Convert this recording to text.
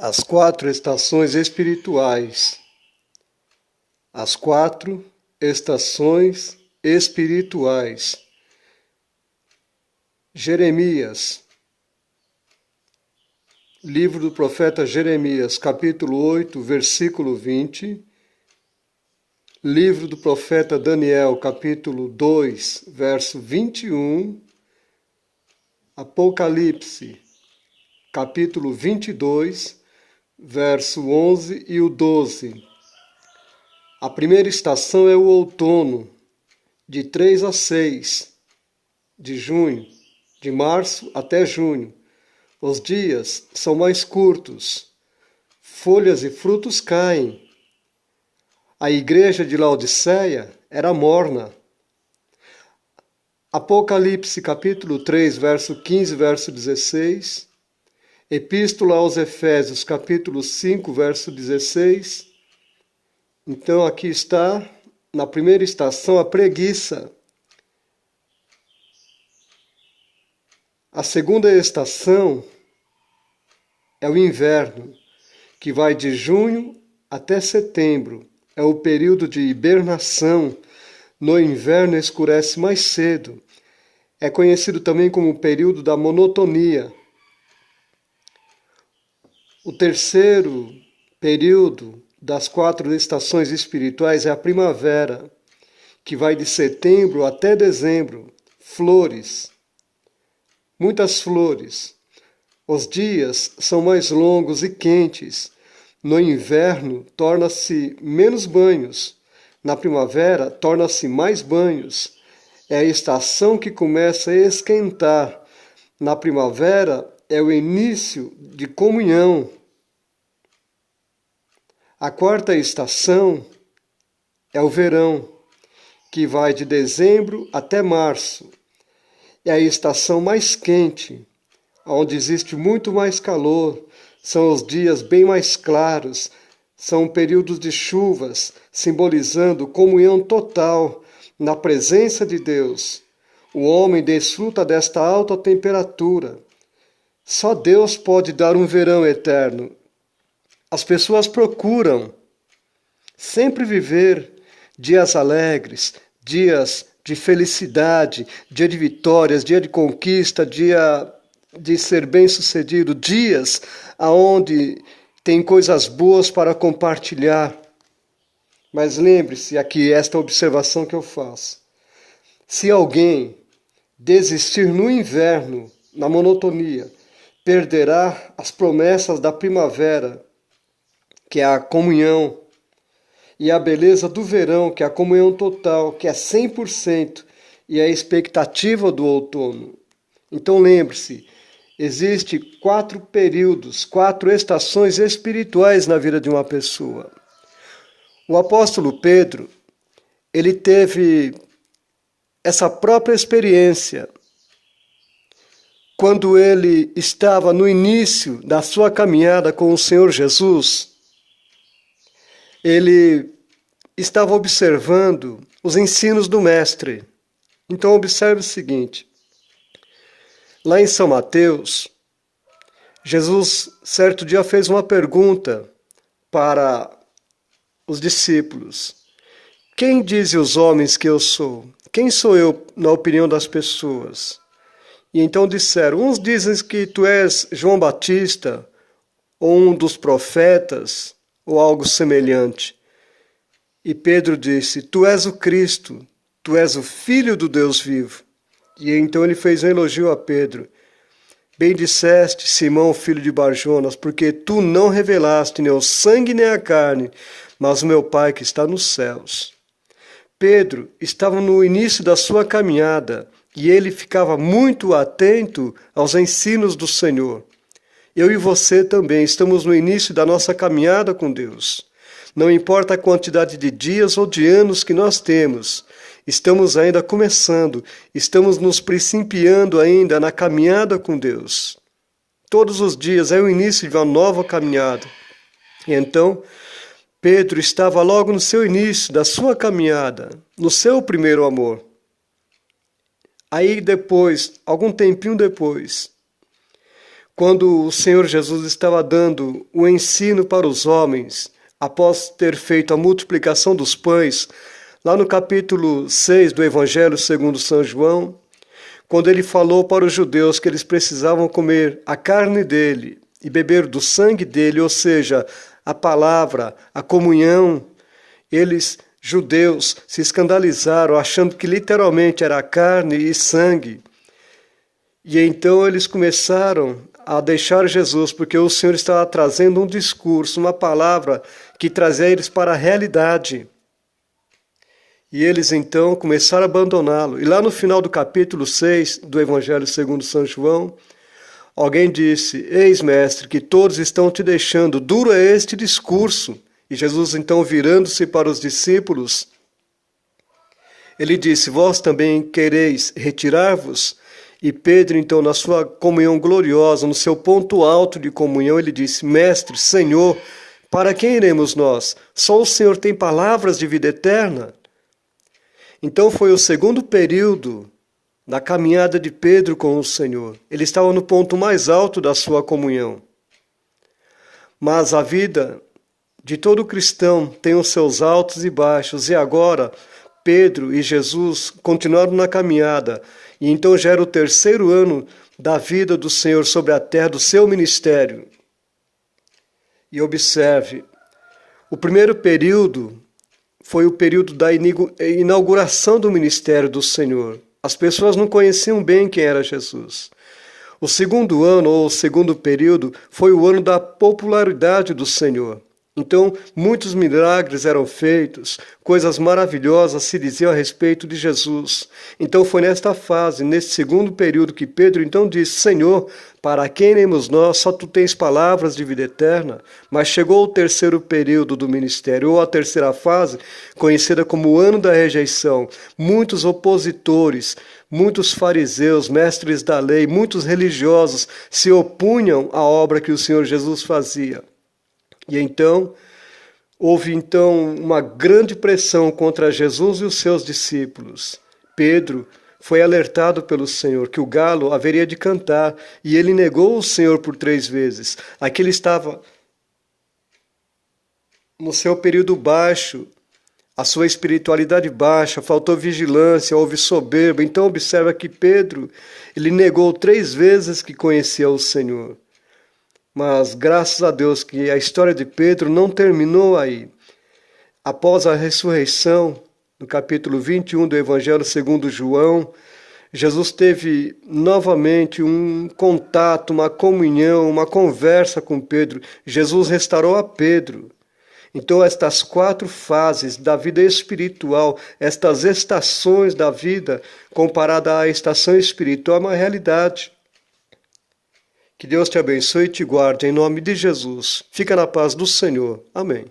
As quatro estações espirituais. As quatro estações espirituais. Jeremias. Livro do profeta Jeremias, capítulo 8, versículo 20. Livro do profeta Daniel, capítulo 2, verso 21. Apocalipse, capítulo 22, verso 11 e o 12. A primeira estação é o outono, de 3 a 6 de junho, de março até junho. Os dias são mais curtos, folhas e frutos caem. A igreja de Laodiceia era morna. Apocalipse capítulo 3, verso 15, verso 16. Epístola aos Efésios, capítulo 5, verso 16. Então aqui está, na primeira estação, a preguiça. A segunda estação é o inverno, que vai de junho até setembro. É o período de hibernação. No inverno escurece mais cedo. É conhecido também como o período da monotonia. O terceiro período das quatro estações espirituais é a primavera, que vai de setembro até dezembro. Flores, muitas flores. Os dias são mais longos e quentes. No inverno, torna-se menos banhos. Na primavera, torna-se mais banhos. É a estação que começa a esquentar. Na primavera, é o início de comunhão. A quarta estação é o verão, que vai de dezembro até março. É a estação mais quente, onde existe muito mais calor. São os dias bem mais claros, são períodos de chuvas, simbolizando comunhão total na presença de Deus. O homem desfruta desta alta temperatura. Só Deus pode dar um verão eterno. As pessoas procuram sempre viver dias alegres, dias de felicidade, dia de vitórias, dia de conquista, dia de ser bem-sucedido, dias aonde tem coisas boas para compartilhar. Mas lembre-se aqui esta observação que eu faço. Se alguém desistir no inverno, na monotonia, perderá as promessas da primavera, que é a comunhão, e a beleza do verão, que é a comunhão total, que é 100%, e a expectativa do outono. Então lembre-se, existem 4 períodos, 4 estações espirituais na vida de uma pessoa. O apóstolo Pedro, ele teve essa própria experiência quando ele estava no início da sua caminhada com o Senhor Jesus. Ele estava observando os ensinos do Mestre. Então observe o seguinte. Lá em São Mateus, Jesus certo dia fez uma pergunta para os discípulos. Quem dizem os homens que eu sou? Quem sou eu na opinião das pessoas? E então disseram, uns dizem que tu és João Batista, ou um dos profetas, ou algo semelhante. E Pedro disse, tu és o Cristo, tu és o Filho do Deus vivo. E então ele fez um elogio a Pedro. Bem disseste, Simão, filho de Barjonas, porque tu não revelaste nem o sangue nem a carne, mas o meu Pai que está nos céus. Pedro estava no início da sua caminhada e ele ficava muito atento aos ensinos do Senhor. Eu e você também estamos no início da nossa caminhada com Deus. Não importa a quantidade de dias ou de anos que nós temos, estamos ainda começando, estamos nos principiando ainda na caminhada com Deus. Todos os dias é o início de uma nova caminhada. E então, Pedro estava logo no seu início da sua caminhada, no seu primeiro amor. Aí depois, algum tempinho depois, quando o Senhor Jesus estava dando o ensino para os homens, após ter feito a multiplicação dos pães, lá no capítulo 6 do Evangelho segundo São João, quando ele falou para os judeus que eles precisavam comer a carne dele e beber do sangue dele, ou seja, a palavra, a comunhão, eles, judeus, se escandalizaram, achando que literalmente era carne e sangue. E então eles começaram a deixar Jesus, porque o Senhor estava trazendo um discurso, uma palavra que trazia eles para a realidade. E eles então começaram a abandoná-lo. E lá no final do capítulo 6 do Evangelho segundo São João, alguém disse: eis, mestre, que todos estão te deixando, duro é este discurso. E Jesus então, virando-se para os discípulos, ele disse: vós também quereis retirar-vos? E Pedro, então, na sua comunhão gloriosa, no seu ponto alto de comunhão, ele disse: mestre, Senhor, para quem iremos nós? Só o Senhor tem palavras de vida eterna. Então foi o segundo período da caminhada de Pedro com o Senhor. Ele estava no ponto mais alto da sua comunhão. Mas a vida de todo cristão tem os seus altos e baixos, e agora Pedro e Jesus continuaram na caminhada, e então já era o terceiro ano da vida do Senhor sobre a terra, do seu ministério. E observe, o primeiro período foi o período da inauguração do ministério do Senhor. As pessoas não conheciam bem quem era Jesus. O segundo ano, ou o segundo período, foi o ano da popularidade do Senhor. Então, muitos milagres eram feitos, coisas maravilhosas se diziam a respeito de Jesus. Então, foi nesta fase, nesse segundo período, que Pedro então disse: Senhor, para quem iremos nós? Só tu tens palavras de vida eterna. Mas chegou o terceiro período do ministério, ou a terceira fase, conhecida como o ano da rejeição. Muitos opositores, muitos fariseus, mestres da lei, muitos religiosos se opunham à obra que o Senhor Jesus fazia. E então, houve então uma grande pressão contra Jesus e os seus discípulos. Pedro foi alertado pelo Senhor que o galo haveria de cantar, e ele negou o Senhor por 3 vezes. Aqui ele estava no seu período baixo, a sua espiritualidade baixa, faltou vigilância, houve soberba. Então observa que Pedro, ele negou 3 vezes que conhecia o Senhor. Mas graças a Deus que a história de Pedro não terminou aí. Após a ressurreição, no capítulo 21 do Evangelho segundo João, Jesus teve novamente um contato, uma comunhão, uma conversa com Pedro. Jesus restaurou a Pedro. Então estas 4 fases da vida espiritual, estas estações da vida, comparada à estação espiritual, é uma realidade. Que Deus te abençoe e te guarde em nome de Jesus. Fica na paz do Senhor. Amém.